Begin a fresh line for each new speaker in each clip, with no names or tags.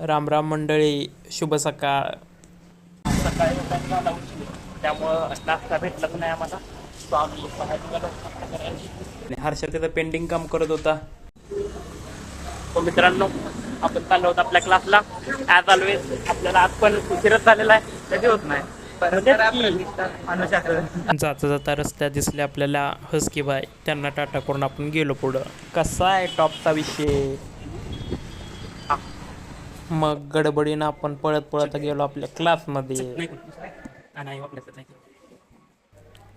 राम राम मंडळी, शुभ सकाळ.
सकाळी उठायला झाला उशीर, त्यामुळं नाश्ता भेटलाच नाही आम्हाला. तो आम्ही बाहेर निघालो नाश्ता करायला.
आणि हर्षद तिथं पेंटिंग काम करत होता.
तो मित्रांनो, आपण चाललो होतो आपल्या क्लासला. ॲज ऑलवेज आपल्याला आज पण उशीरच झालेला आहे, कधी होत नाही.
जाता जाता रस्त्यात दिसले आपल्याला हस्की बाय. त्यांना टाटा करून आपण गेलो पुढं. कसा आहे टॉपचा विषय. मग गडबडीनं आपण पळत पळत गेलो आपल्या क्लासमध्ये.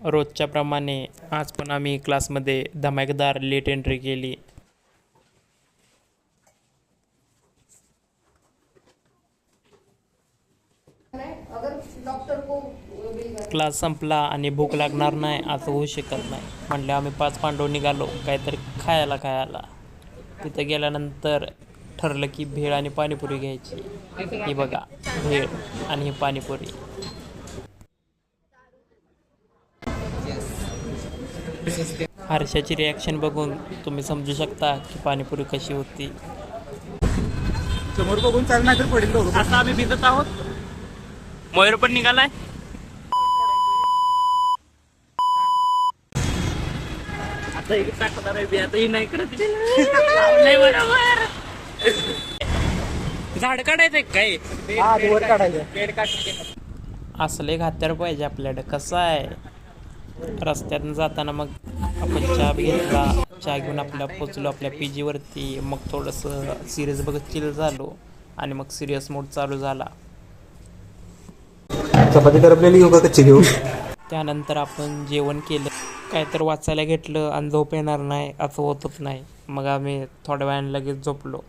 रोजच्या प्रमाणे आज पण आम्ही क्लासमध्ये धमाकेदार लेट एंट्री केली. क्लास संपला आणि भूक लागणार नाही असं होऊ शकत नाही. म्हणले आम्ही 5 पांडव निघालो काहीतरी खायला. तिथं गेल्यानंतर ठरलं की भेळ आणि पाणीपुरी घ्यायची. ही बघा भेळ आणि ही पाणीपुरी. हर्षाची रिॲक्शन बघून तुम्ही समजू शकता की पाणीपुरी कशी होती.
समोर बघून चालणार तर पडेल. आता आम्ही भिजत आहोत. मयूर पण निघालाय. आता एक टाकणार आहे, आता नाही करत. नाही बरोबर. झाड काढायचंय काय? वर काढायचं. पेड काढायचं.
असले घात्यार पाहिजे आपल्याकडे. कसं आहे, रस्त्यातून जाताना मग आपण चहा घेतला. चहा घेऊन पोचलो आपल्या PG वरती. मग थोडंसं सिरियस बघत चिल झालो आणि मग सिरियस मोड चालू झाला.
चपाती करपलेली घेऊ का कच्ची घेऊ?
त्यानंतर आपण जेवण केलं. काय तर वाचायला घेतलं आणि झोप येणार नाही असं होतच नाही. मग आम्ही थोड्या वेळाने लगेच झोपलो.